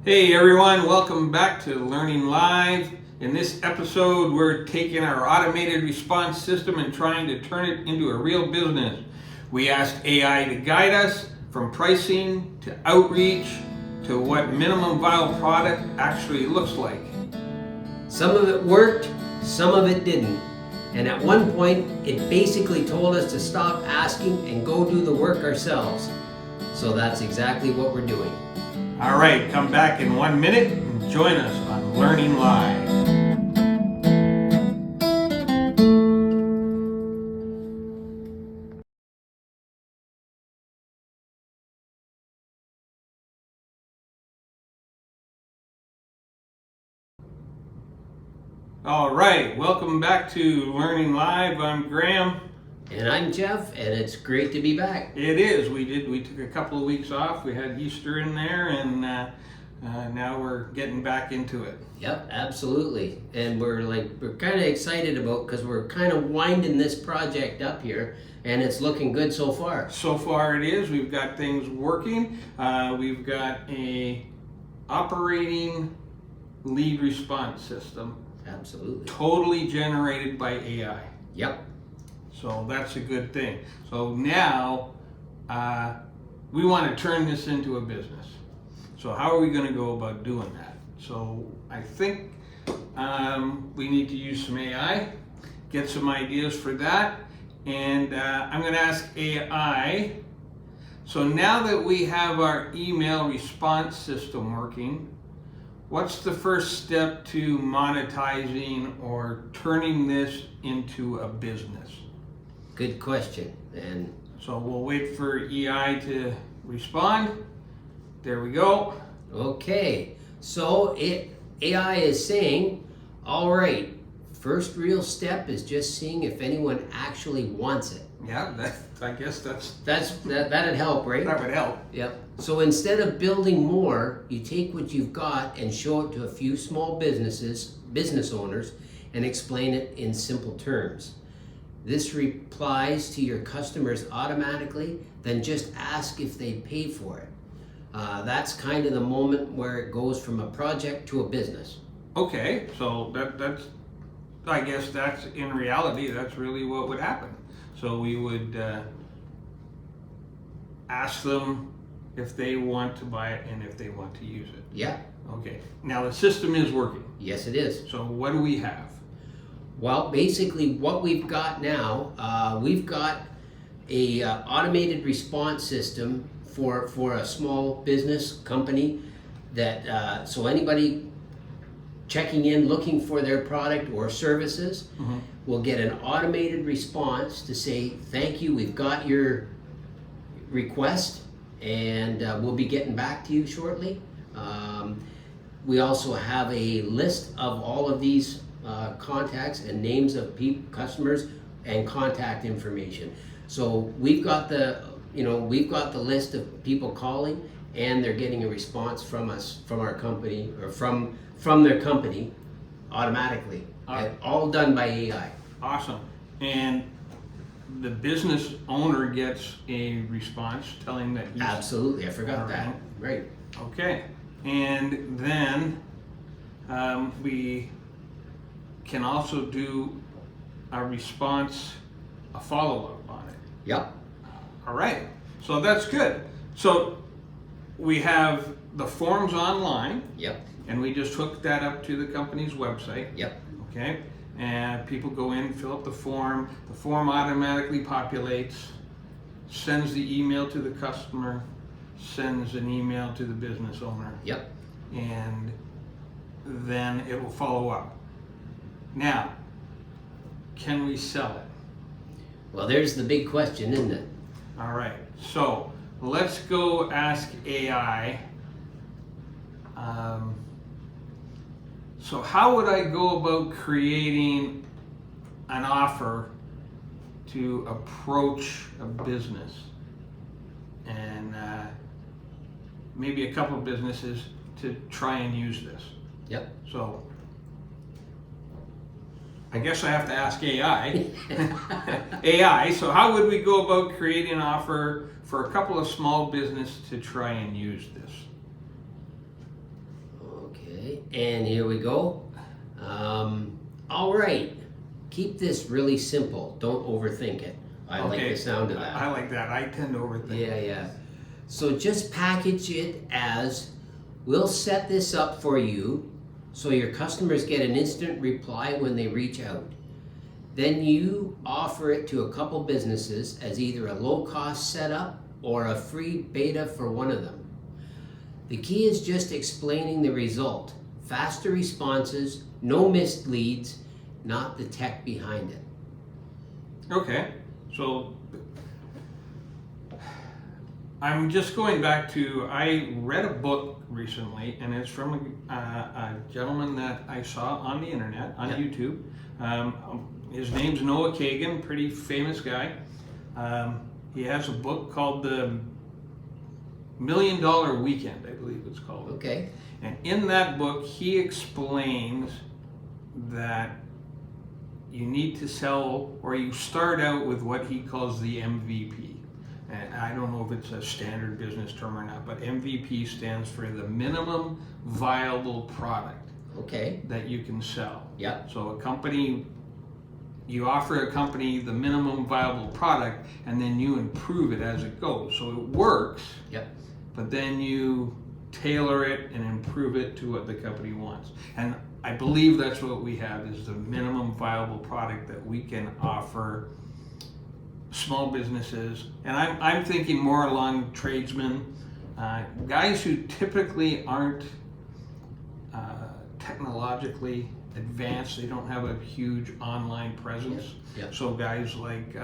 Hey everyone, welcome back to Learning Live. In this episode, we're taking our automated response system and trying to turn it into a real business. We asked AI to guide us from pricing to outreach to what minimum viable product actually looks like. Some of it worked, some of it didn't. And at one point, it basically told us to stop asking and go do the work ourselves. So that's exactly what we're doing. All right, come back in 1 minute and join us on Learning Live. All right, welcome back to Learning Live. I'm Graham. And I'm Jeff, and it's great to be back. It is. We took a couple of weeks off. We had Easter in there, and now we're getting back into it. Yep, absolutely. And we're kind of excited about because we're kind of winding this project up here, and it's looking good so far. So far, it is. We've got things working. We've got a operating lead response system, Absolutely. totally generated by AI. Yep. So that's a good thing. So now we want to turn this into a business. So how are we going to go about doing that? So I think we need to use some AI, get some ideas for that, and I'm going to ask AI. So now that we have our email response system working, what's the first step to monetizing or turning this into a business? Good question. And So we'll wait for EI to respond. There we go. okay, so AI is saying, all right, first real step is just seeing if anyone actually wants it. Yeah, I guess That'd help, right? that would help. Yep. So instead of building more, you take what you've got and show it to a few small business owners, and explain it in simple terms. This replies to your customers automatically, then just ask if they pay for it. That's kind of the moment where it goes from a project to a business. Okay, so that's I guess that's in reality that's really what would happen. So we would ask them if they want to buy it and if they want to use it. Yeah, Okay. Now the system is working. yes it is. So what do we have? Well, basically what we've got now, we've got a automated response system for a small business company that so anybody checking in looking for their product or services will get an automated response to say, thank you, we've got your request, and we'll be getting back to you shortly. We also have a list of all of these contacts and names of customers and contact information. So we've got the list of people calling, and they're getting a response from us, from our company, or from their company automatically. All done by AI. Awesome. And the business owner gets a response telling that he's Absolutely, I forgot that. Right. okay. And then we can also do a response, a follow-up on it. Yep. All right. So that's good. So we have the forms online, Yep. and we just hook that up to the company's website. Yep. Okay, and people go in, fill up the form automatically populates, sends the email to the customer, sends an email to the business owner, Yep. and then it will follow up. Now, can we sell it? Well, there's the big question, isn't it? All right, so let's go ask AI. So how would I go about creating an offer to approach a business and maybe a couple of businesses to try and use this? Yep. So I guess I have to ask AI. AI, so how would we go about creating an offer for a couple of small businesses to try and use this? Okay, and here we go. All right, keep this really simple. Don't overthink it. I like the sound of that. I like that. I tend to overthink. Yeah. So just package it as, we'll set this up for you so your customers get an instant reply when they reach out. Then you offer it to a couple businesses as either a low-cost setup or a free beta for one of them. The key is just explaining the result. Faster responses, no missed leads, not the tech behind it. Okay, so I'm just going back to, I read a book recently, and it's from a gentleman that I saw on the internet, on YouTube. His name's Noah Kagan, pretty famous guy. He has a book called The $1 Million Weekend, I believe it's called. Okay. And in that book, he explains that you need to sell, or you start out with what he calls the MVP. And I don't know if it's a standard business term or not, but MVP stands for the minimum viable product. Okay. That you can sell. Yeah. So a company, you offer a company the minimum viable product, and then you improve it as it goes. So it works. Yep. But then you tailor it and improve it to what the company wants. And I believe that's what we have, is the minimum viable product that we can offer small businesses. And I'm thinking more along tradesmen, guys who typically aren't technologically advanced. They don't have a huge online presence. Yep. So guys like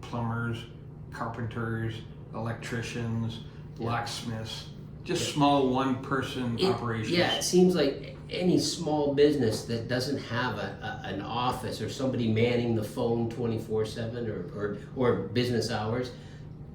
plumbers, carpenters, electricians, locksmiths, just small one-person operations. Yeah, it seems like any small business that doesn't have an office or somebody manning the phone 24/7 or business hours,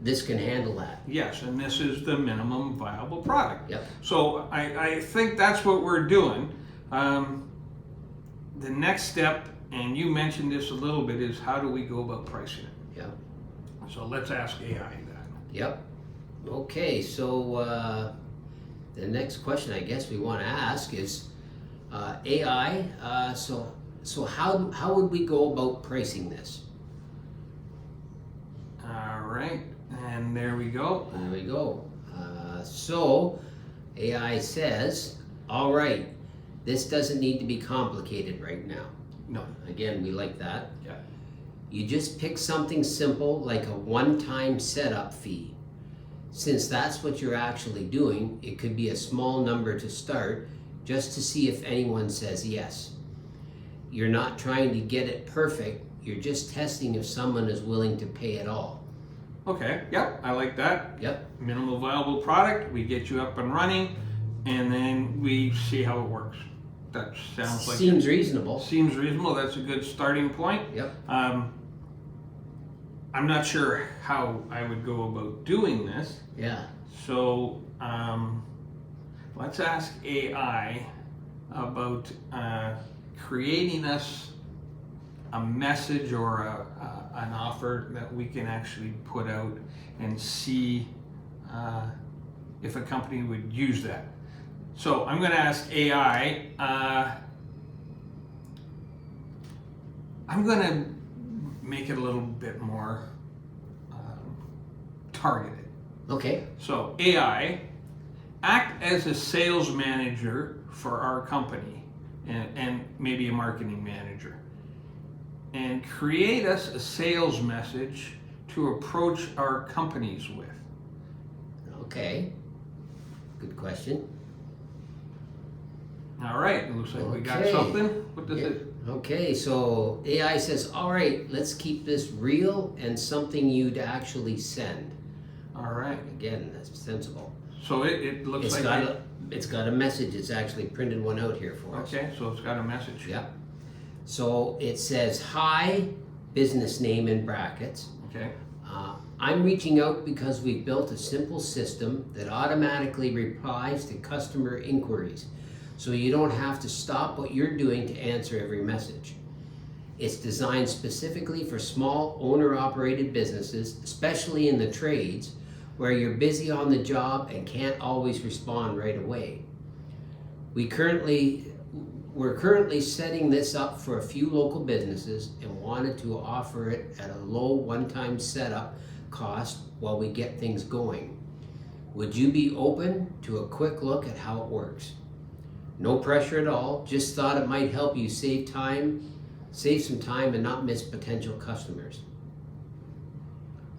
this can handle that. Yes, and this is the minimum viable product. Yep. So I think that's what we're doing. The next step, and you mentioned this a little bit, is how do we go about pricing it? Yeah. So let's ask AI that. Yep. Okay, so the next question I guess we want to ask is AI. So how would we go about pricing this? All right, and there we go. There we go. So AI says, all right, this doesn't need to be complicated right now. No. Again, we like that. Yeah. You just pick something simple like a one-time setup fee. Since that's what you're actually doing, it could be a small number to start just to see if anyone says yes. You're not trying to get it perfect, you're just testing if someone is willing to pay at all. Okay, yep, I like that. Yep. Minimal viable product, we get you up and running, and then we see how it works. That sounds like Seems reasonable. Seems reasonable. That's a good starting point. Yep. I'm not sure how I would go about doing this. Yeah. So let's ask AI about creating us a message or an offer that we can actually put out and see if a company would use that. So I'm going to ask AI, I'm going to make it a little bit more targeted. Okay. So AI, act as a sales manager for our company and maybe a marketing manager, and create us a sales message to approach our companies with. Okay. Good question. All right, it looks like we got Okay. something. What does it? Okay, so AI says, all right, let's keep this real and something you'd actually send. All right. Again, that's sensible. So it looks It's like. got a message. It's actually printed one out here for us. Okay, so it's got a message. Yep. So it says, hi, business name in brackets. Okay. I'm reaching out because we've built a simple system that automatically replies to customer inquiries, so you don't have to stop what you're doing to answer every message. It's designed specifically for small owner-operated businesses, especially in the trades, where you're busy on the job and can't always respond right away. we're currently setting this up for a few local businesses and wanted to offer it at a low one-time setup cost while we get things going. Would you be open to a quick look at how it works? No pressure at all, just thought it might help you save some time and not miss potential customers.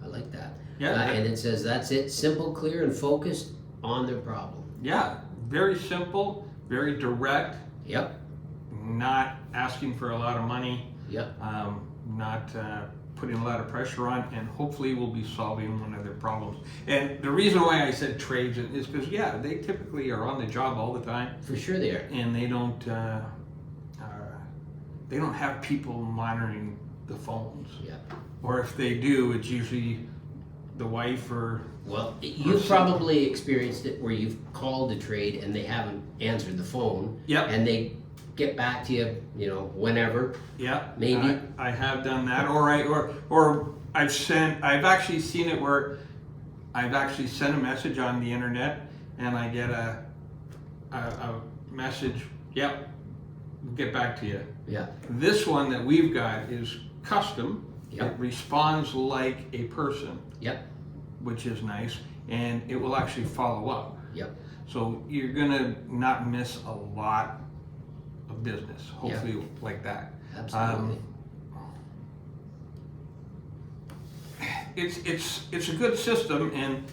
I like that. Yeah. And it says that's it, simple, clear, and focused on their problem. Yeah, very simple, very direct, Yep, not asking for a lot of money, yep, not putting a lot of pressure on, and hopefully we'll be solving one of their problems. And the reason why I said trades is because, yeah, they typically are on the job all the time, for sure they are. and they don't have people monitoring the phones. Yeah. Or if they do, it's usually the wife or... Well, you've probably experienced it where you've called a trade and they haven't answered the phone. Yep. And they get back to you, whenever. Yeah, Maybe. I have done that, or I've actually seen it where I've actually sent a message on the internet and I get a message. Yep, we'll get back to you. Yeah. This one that we've got is custom. Yep. It responds like a person, Yep. which is nice, and it will actually follow up. Yep. So you're gonna not miss a lot of business, hopefully, like that. Absolutely. It's a good system, and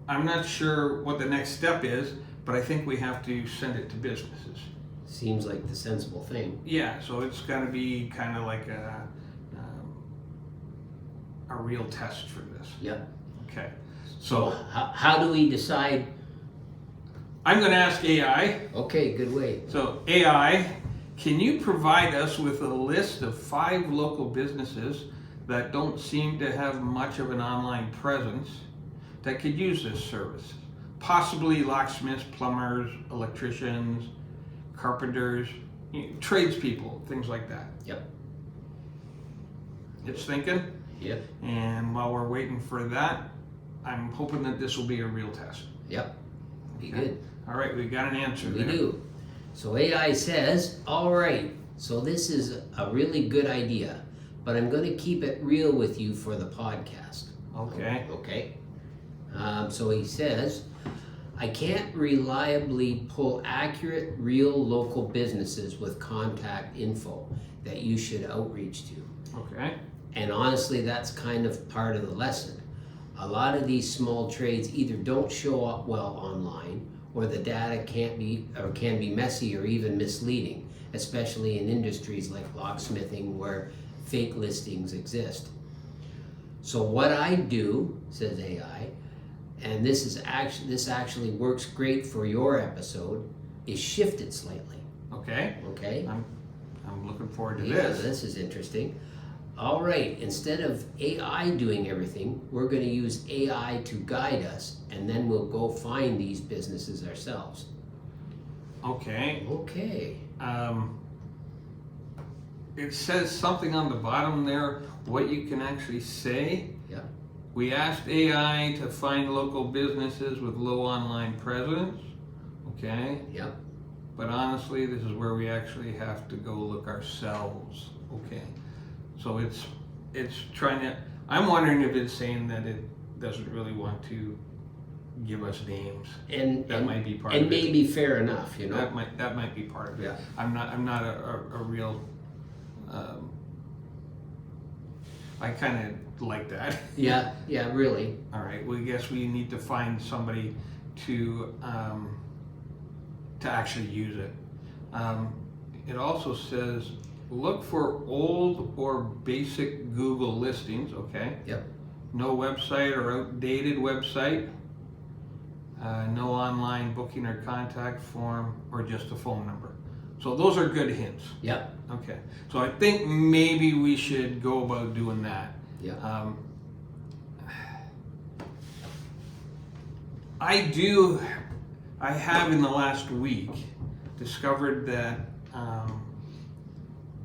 I'm not sure what the next step is, but I think we have to send it to businesses. Seems like the sensible thing. Yeah, so it's got to be kind of like a real test for this. Yep. Okay, So so how do we decide? I'm going to ask AI. Okay, good way. So AI, can you provide us with a list of 5 local businesses that don't seem to have much of an online presence that could use this service? Possibly locksmiths, plumbers, electricians, carpenters, tradespeople, things like that. Yep. It's thinking, Yep. and while we're waiting for that, I'm hoping that this will be a real test. Yep. Be Okay. good. All right, we got an answer We there. do. So AI says, all right, so this is a really good idea, but I'm going to keep it real with you for the podcast. Okay. Okay. So he says, I can't reliably pull accurate, real local businesses with contact info that you should outreach to. Okay. And honestly, that's kind of part of the lesson. A lot of these small trades either don't show up well online, or the data can be messy or even misleading, especially in industries like locksmithing where fake listings exist. So what I do, says AI, and this actually works great for your episode, is shift it slightly. Okay. Okay? I'm looking forward to Yeah, this. this is interesting. All right, instead of AI doing everything, we're going to use AI to guide us, and then we'll go find these businesses ourselves. Okay. Okay. It says something on the bottom there, what you can actually say. Yeah. We asked AI to find local businesses with low online presence. Okay. Yep. But honestly, this is where we actually have to go look ourselves. Okay. So it's trying to, I'm wondering if it's saying that it doesn't really want to give us names. And That might be part and of it. maybe fair enough, you know. That might be part of it. Yeah. I'm not a real. I kind of like that. Yeah. Yeah. Really. All right. Well, I guess we need to find somebody to actually use it. It also says look for old or basic Google listings. Okay. Yep. No website or outdated website. No online booking or contact form, or just a phone number. So those are good hints. Yep. Okay. So I think maybe we should go about doing that. Yeah. I have in the last week discovered that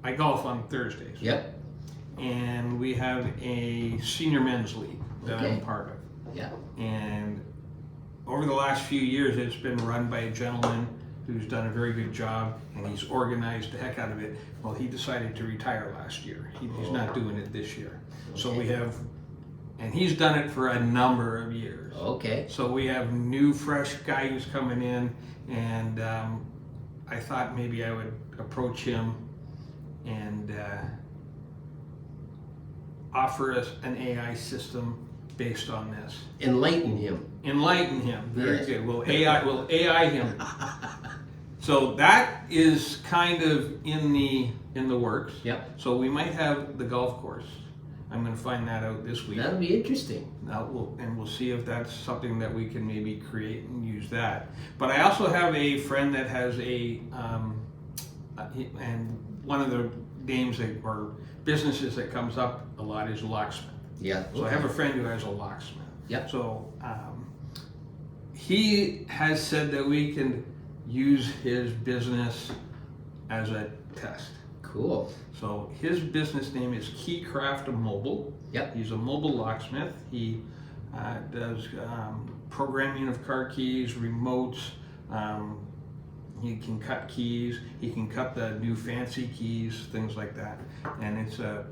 I golf on Thursdays. Yep. And we have a senior men's league that I'm Okay. part of. Yeah. And over the last few years, it's been run by a gentleman who's done a very good job, and he's organized the heck out of it. Well, he decided to retire last year. He's not doing it this year. So we have, and he's done it for a number of years. Okay. So we have new, fresh guy who's coming in, and I thought maybe I would approach him and offer us an AI system based on this. Enlighten him. Enlighten him. Very Yes. good. We'll AI him. So that is kind of in the works. Yep. So we might have the golf course. I'm going to find that out this week. That'll be interesting. We'll see if that's something that we can maybe create and use that. But I also have a friend that has and one of the names or businesses that comes up a lot is locksmith. Yeah. So I have a friend who has a locksmith. Yep. So he has said that we can use his business as a test. Cool. So his business name is Keycraft Mobile. Yep. He's a mobile locksmith. He does programming of car keys, remotes. He can cut keys. He can cut the new fancy keys, things like that. And it's a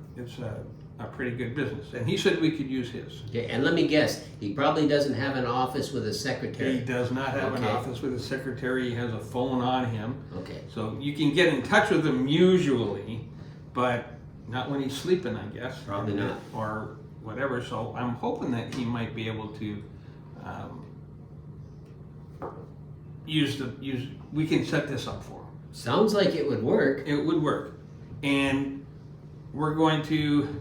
pretty good business. And he said we could use his. Okay, and let me guess, he probably doesn't have an office with a secretary. He does not have an Okay. office with a secretary. He has a phone on him. Okay. So you can get in touch with him usually, but not when he's sleeping, I guess. Probably not. Or whatever. So I'm hoping that he might be able to we can set this up for him. Sounds like it would work. It would work. And we're going to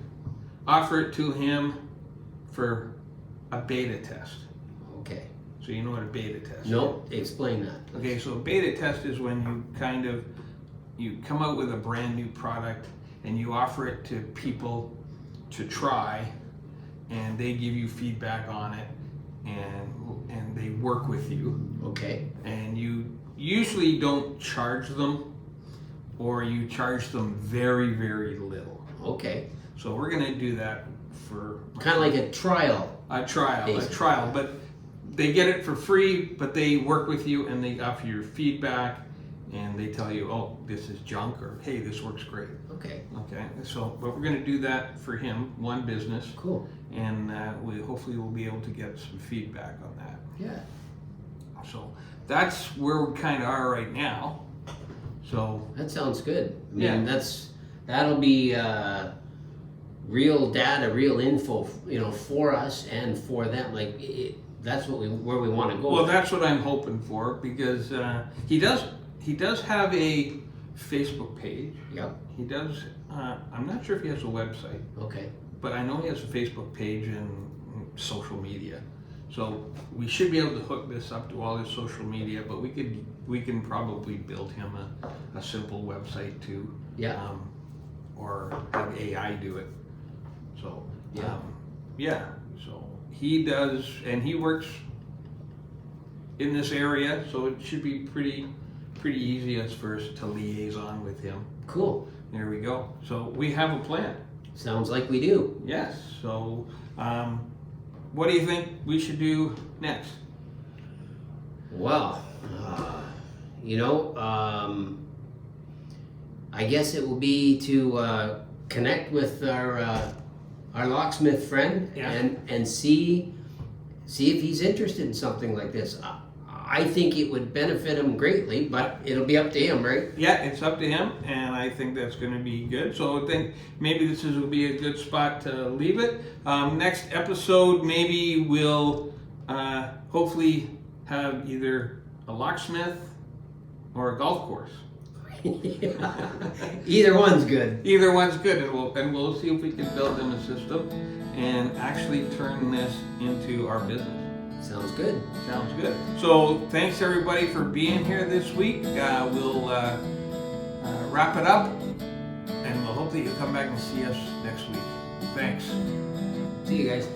offer it to him for a beta test. Okay. So you know what a beta test is? Nope, explain that. Okay, so a beta test is when you come out with a brand new product and you offer it to people to try, and they give you feedback on it, and they work with you, Okay. and you usually don't charge them, or you charge them very, very little. Okay. So we're going to do that for Kind of like a trial. a trial, Basically. but they get it for free, but they work with you and they offer you feedback, and they tell you, oh, this is junk, or hey, this works great. Okay. Okay, so but we're going to do that for him, one business, Cool. and we hopefully will be able to get some feedback on that. Yeah. So that's where we kind of are right now. So That sounds good. I mean, Yeah. that'll be real data, real info, for us and for them. Like that's where we want to go. well, that's what I'm hoping for, because he does have a Facebook page. Yep. He does. I'm not sure if he has a website, Okay. but I know he has a Facebook page and social media. So we should be able to hook this up to all his social media, but we can probably build him a simple website too. Yeah. Or have AI do it. So Yeah. yeah. So he does, and he works in this area, so it should be pretty easy as for us to liaison with him. Cool. There we go. So we have a plan. Sounds like we do. Yes. So what do you think we should do next? Well, I guess it will be to connect with our locksmith friend Yeah. and see if he's interested in something like this. I think it would benefit him greatly, but it'll be up to him, right? Yeah, it's up to him, and I think that's going to be good. So I think maybe will be a good spot to leave it. Next episode, maybe we'll hopefully have either a locksmith or a golf course. Either one's good. Either one's good, and we'll see if we can build them a system and actually turn this into our business. Sounds good. Sounds good. So thanks everybody for being here this week. We'll wrap it up, and we'll hope that you come back and see us next week. Thanks. See you guys.